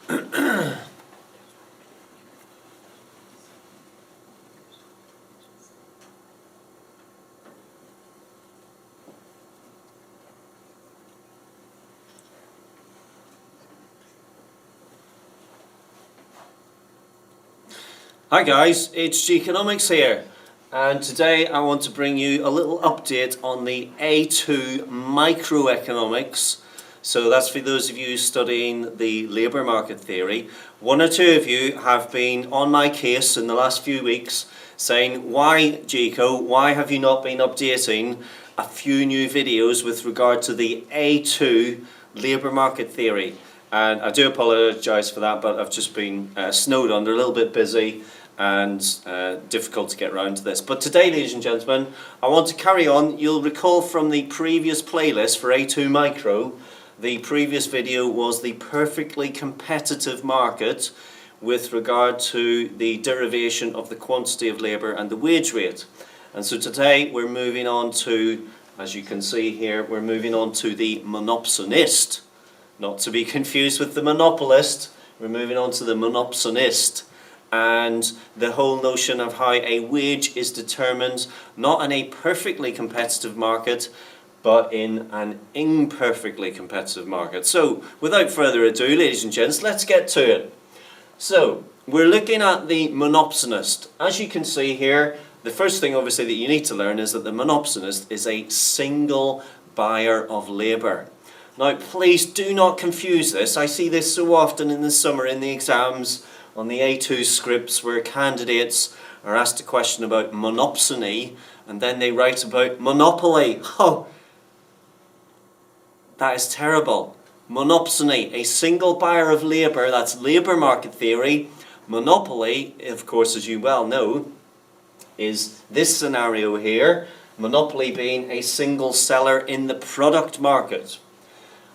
Hi guys, it's Geekonomics here, and today I want to bring you a little update on the A2 microeconomics. So that's for those of you studying the labour market theory. One or two of you have been on my case in the last few weeks saying, why Geeko, why have you not been updating a few new videos with regard to the A2 labour market theory? And I do apologise for that, but I've just been snowed under, a little bit busy and difficult to get around to this. But today, ladies and gentlemen, I want to carry on. You'll recall from the previous playlist for A2 Micro, the previous video was the perfectly competitive market with regard to the derivation of the quantity of labour and the wage rate. And so today we're moving on to, as you can see here, we're moving on to the Monopsonist. Not to be confused with the monopolist, we're moving on to the Monopsonist. And the whole notion of how a wage is determined not in a perfectly competitive market, but in an imperfectly competitive market. So, without further ado, ladies and gents, let's get to it. So, we're looking at the Monopsonist. As you can see here, the first thing obviously that you need to learn is that the Monopsonist is a single buyer of labour. Now, please do not confuse this. I see this so often in the summer in the exams on the A2 scripts where candidates are asked a question about monopsony and then they write about monopoly. Oh, that is terrible. Monopsony, a single buyer of labour, that's labour market theory. Monopoly, of course, as you well know, is this scenario here. Monopoly being a single seller in the product market.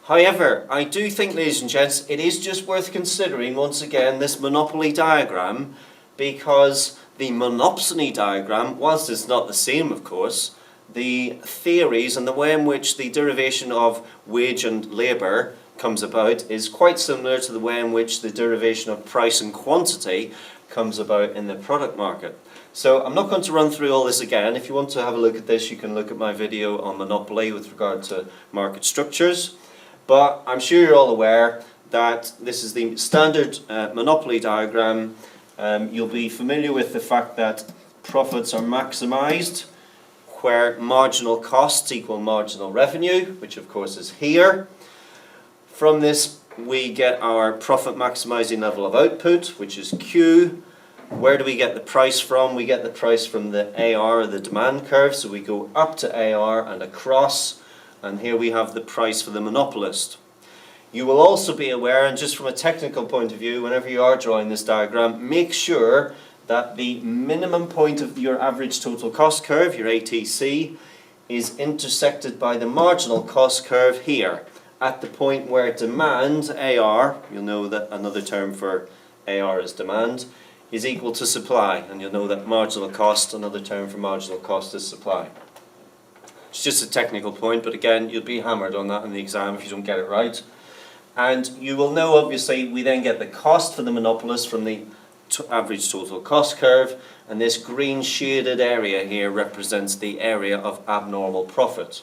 However, I do think, ladies and gents, it is just worth considering once again this monopoly diagram, because the monopsony diagram, whilst it's not the same of course, the theories and the way in which the derivation of wage and labour comes about is quite similar to the way in which the derivation of price and quantity comes about in the product market. So I'm not going to run through all this again. If you want to have a look at this, you can look at my video on monopoly with regard to market structures. But I'm sure you're all aware that this is the standard monopoly diagram. You'll be familiar with the fact that profits are maximised where marginal costs equal marginal revenue, which of course is here. From this we get our profit maximising level of output, which is Q. Where do we get the price from? We get the price from the AR, or the demand curve, so we go up to AR and across. And here we have the price for the monopolist. You will also be aware, and just from a technical point of view, whenever you are drawing this diagram, make sure that the minimum point of your average total cost curve, your ATC, is intersected by the marginal cost curve here, at the point where demand, AR, you'll know that another term for AR is demand, is equal to supply, and you'll know that marginal cost, another term for marginal cost, is supply. It's just a technical point, but again, you'll be hammered on that in the exam if you don't get it right. And you will know, obviously, we then get the cost for the monopolist from the average total cost curve, and this green shaded area here represents the area of abnormal profit.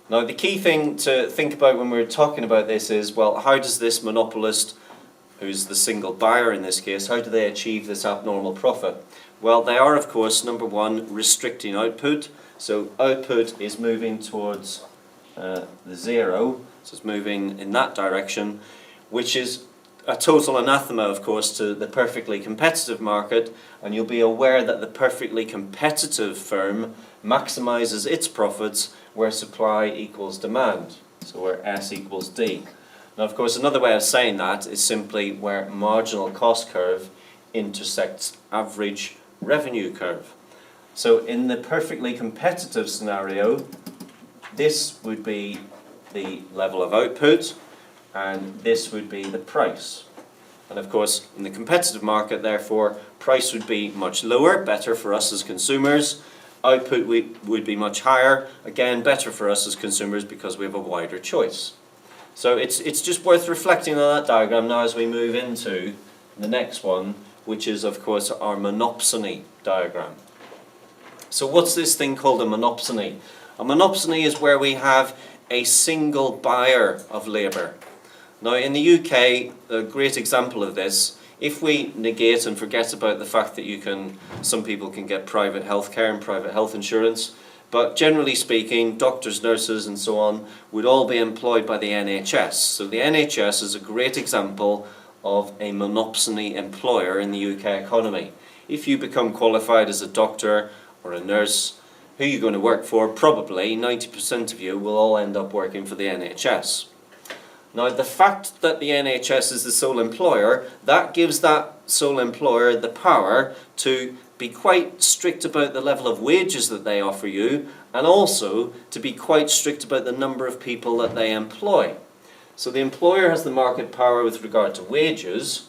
Now, the key thing to think about when we're talking about this is, well, how does this monopolist, who's the single buyer in this case, how do they achieve this abnormal profit? Well, they are, of course, number one, restricting output. So output is moving towards the zero, so it's moving in that direction, which is a total anathema, of course, to the perfectly competitive market, and you'll be aware that the perfectly competitive firm maximises its profits where supply equals demand, so where S equals D. Now, of course, another way of saying that is simply where marginal cost curve intersects average revenue curve. So in the perfectly competitive scenario, this would be the level of output and this would be the price. And of course, in the competitive market, therefore, price would be much lower, better for us as consumers. Output would be much higher, again, better for us as consumers because we have a wider choice. So it's just worth reflecting on that diagram now as we move into the next one, which is of course our monopsony diagram. So what's this thing called a monopsony? A monopsony is where we have a single buyer of labour. Now in the UK, a great example of this, if we negate and forget about the fact that some people can get private healthcare and private health insurance, but generally speaking, doctors, nurses and so on would all be employed by the NHS. So the NHS is a great example of a monopsony employer in the UK economy. If you become qualified as a doctor or a nurse, who you're going to work for, probably 90% of you will all end up working for the NHS. Now the fact that the NHS is the sole employer, that gives that sole employer the power to be quite strict about the level of wages that they offer you, and also to be quite strict about the number of people that they employ. So the employer has the market power with regard to wages,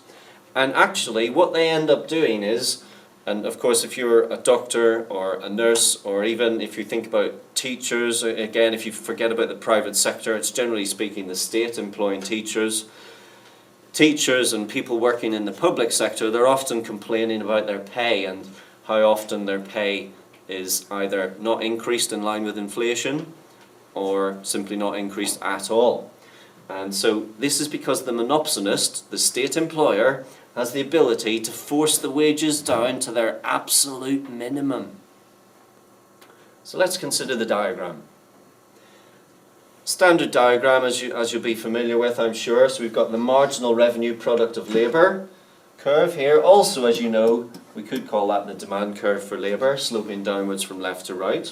and actually what they end up doing is, and of course if you're a doctor or a nurse, or even if you think about teachers, again if you forget about the private sector, it's generally speaking the state employing teachers. Teachers and people working in the public sector, they're often complaining about their pay and how often their pay is either not increased in line with inflation or simply not increased at all. And so this is because the monopsonist, the state employer, has the ability to force the wages down to their absolute minimum. So let's consider the diagram. Standard diagram, as you'll be familiar with, I'm sure. So we've got the marginal revenue product of labour curve here. Also, as you know, we could call that the demand curve for labour, sloping downwards from left to right.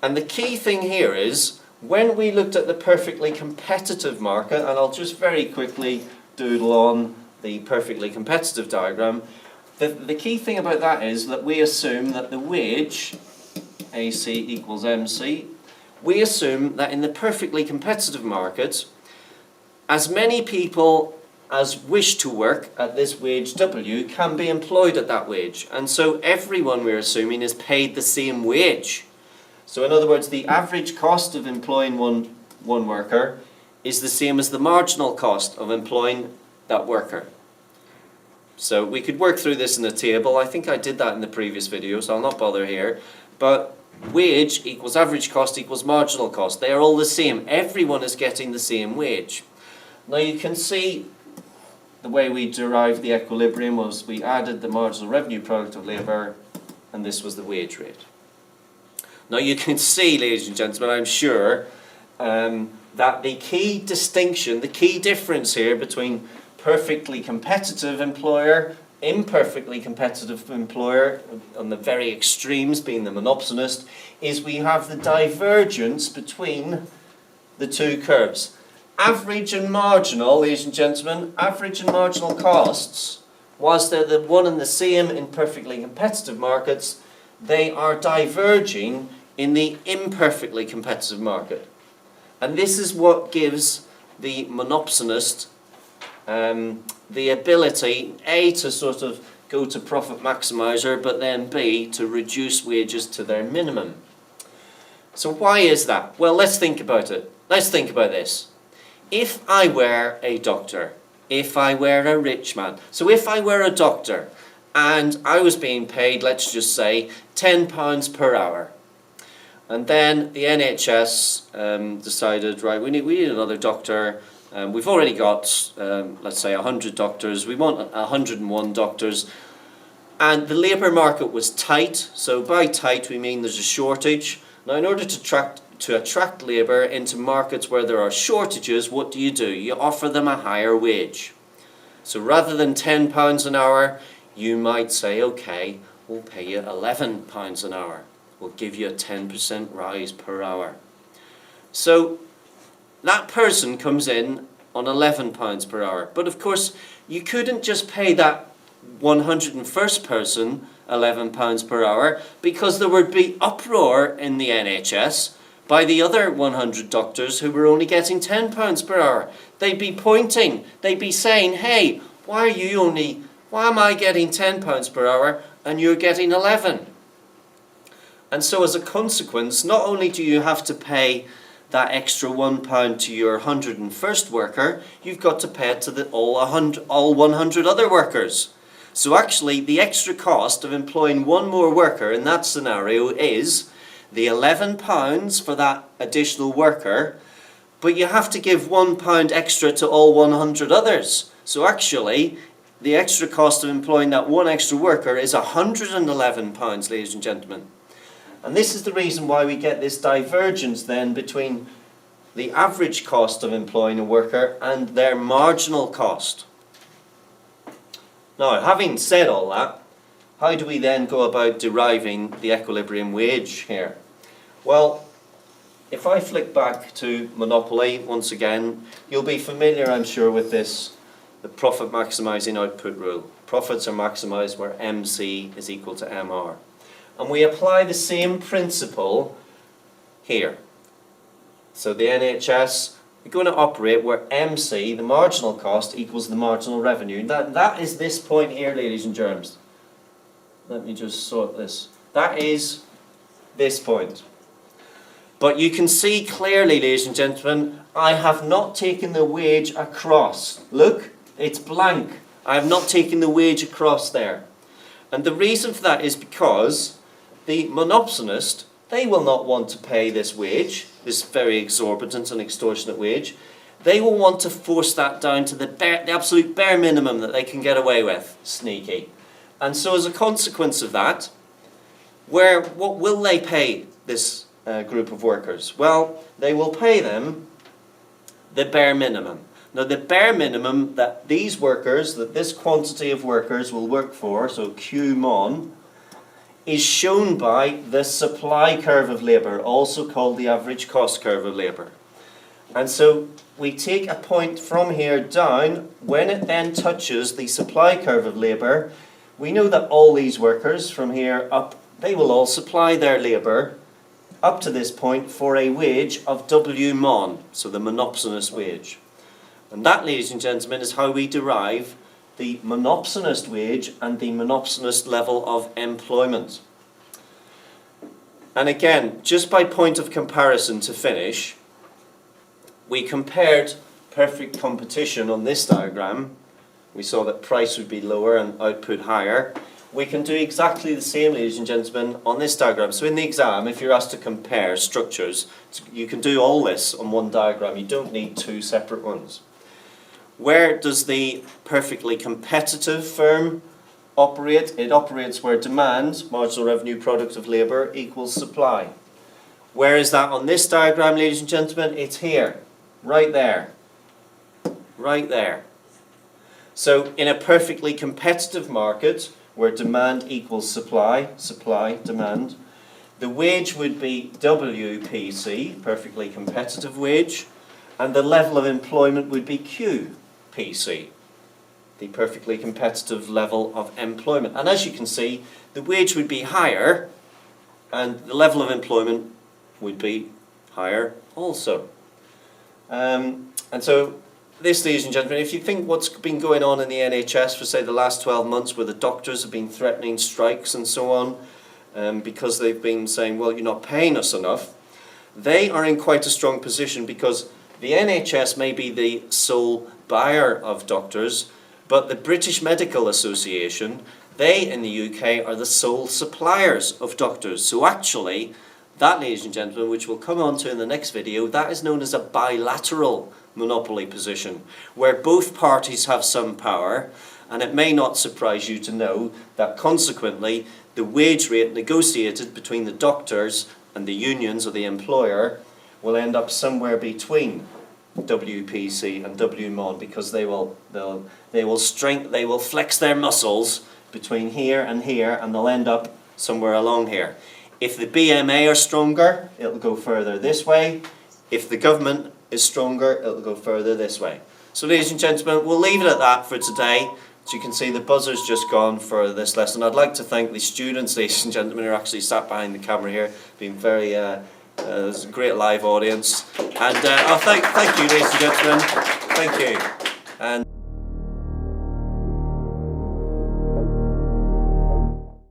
And the key thing here is, when we looked at the perfectly competitive market, and I'll just very quickly doodle on the perfectly competitive diagram, the key thing about that is that we assume that the wage, AC equals MC, we assume that in the perfectly competitive market, as many people as wish to work at this wage W can be employed at that wage. And so everyone, we're assuming, is paid the same wage. So in other words, the average cost of employing one worker is the same as the marginal cost of employing that worker. So we could work through this in a table. I think I did that in the previous video, so I'll not bother here. But wage equals average cost equals marginal cost. They are all the same. Everyone is getting the same wage. Now you can see the way we derived the equilibrium was we added the marginal revenue product of labour, and this was the wage rate. Now you can see, ladies and gentlemen, I'm sure, that the key distinction, the key difference here between perfectly competitive employer, imperfectly competitive employer, on the very extremes being the monopsonist, is we have the divergence between the two curves. Average and marginal, ladies and gentlemen, average and marginal costs, whilst they're the one and the same in perfectly competitive markets, they are diverging in the imperfectly competitive market. And this is what gives the monopsonist the ability, A, to sort of go to profit maximizer, but then B, to reduce wages to their minimum. So why is that? Well, let's think about it. Let's think about this. If I were a doctor, if I were a rich man, so if I were a doctor and I was being paid, let's just say, £10 per hour, and then the NHS decided, right, we need another doctor. We've already got, let's say, 100 doctors. We want 101 doctors. And the labour market was tight. So by tight, we mean there's a shortage. Now, in order to attract labour into markets where there are shortages, what do? You offer them a higher wage. So rather than £10 an hour, you might say, okay, we'll pay you £11 an hour. We'll give you a 10% rise per hour. So that person comes in on £11 per hour. But of course, you couldn't just pay that 101st person £11 per hour, because there would be uproar in the NHS by the other 100 doctors who were only getting £10 per hour. They'd be pointing, they'd be saying, hey, why am I getting £10 per hour and you're getting 11? And so as a consequence, not only do you have to pay that extra £1 to your 101st worker, you've got to pay it to all 100 other workers. So actually, the extra cost of employing one more worker in that scenario is the £11 for that additional worker, but you have to give £1 extra to all 100 others. So actually, the extra cost of employing that one extra worker is £111, ladies and gentlemen. And this is the reason why we get this divergence then between the average cost of employing a worker and their marginal cost. Now, having said all that, how do we then go about deriving the equilibrium wage here? Well, if I flick back to Monopoly once again, you'll be familiar, I'm sure, with this, the profit maximising output rule. Profits are maximised where MC is equal to MR. And we apply the same principle here. So the NHS, we're going to operate where MC, the marginal cost, equals the marginal revenue. That is this point here, ladies and germs. Let me just sort this. That is this point. But you can see clearly, ladies and gentlemen, I have not taken the wage across. Look, it's blank. I have not taken the wage across there. And the reason for that is because the monopsonist, they will not want to pay this wage, this very exorbitant and extortionate wage. They will want to force that down to the absolute bare minimum that they can get away with. Sneaky. And so as a consequence of that, what will they pay this group of workers? Well, they will pay them the bare minimum. Now the bare minimum that these workers, that this quantity of workers will work for, so Q mon, is shown by the supply curve of labour, also called the average cost curve of labour. And so we take a point from here down. When it then touches the supply curve of labour, we know that all these workers from here up, they will all supply their labour up to this point for a wage of W mon, so the monopsonist wage. And that, ladies and gentlemen, is how we derive the monopsonist wage and the monopsonist level of employment. And again, just by point of comparison to finish, we compared perfect competition on this diagram. We saw that price would be lower and output higher. We can do exactly the same, ladies and gentlemen, on this diagram. So in the exam, if you're asked to compare structures, you can do all this on one diagram. You don't need two separate ones. Where does the perfectly competitive firm operate? It operates where demand, marginal revenue product of labour, equals supply. Where is that on this diagram, ladies and gentlemen? It's here, right there, right there. So in a perfectly competitive market, where demand equals supply, demand, the wage would be WPC, perfectly competitive wage, and the level of employment would be QPC, the perfectly competitive level of employment. And as you can see, the wage would be higher, and the level of employment would be higher also. And so this, ladies and gentlemen, if you think what's been going on in the NHS for, say, the last 12 months, where the doctors have been threatening strikes and so on, because they've been saying, well, you're not paying us enough, they are in quite a strong position, because the NHS may be the sole buyer of doctors, but the British Medical Association, they in the UK are the sole suppliers of doctors. So actually, that, ladies and gentlemen, which we'll come on to in the next video, that is known as a bilateral monopoly position, where both parties have some power, and it may not surprise you to know that consequently the wage rate negotiated between the doctors and the unions or the employer will end up somewhere between WPC and WMON, because they will flex their muscles between here, and they'll end up somewhere along here. If the BMA are stronger, it'll go further this way. If the government is stronger, it'll go further this way. So, ladies and gentlemen, we'll leave it at that for today. As you can see, the buzzer's just gone for this lesson. I'd like to thank the students, ladies and gentlemen, who are actually sat behind the camera here, being very there's a great live audience. And thank you, ladies and gentlemen. Thank you. And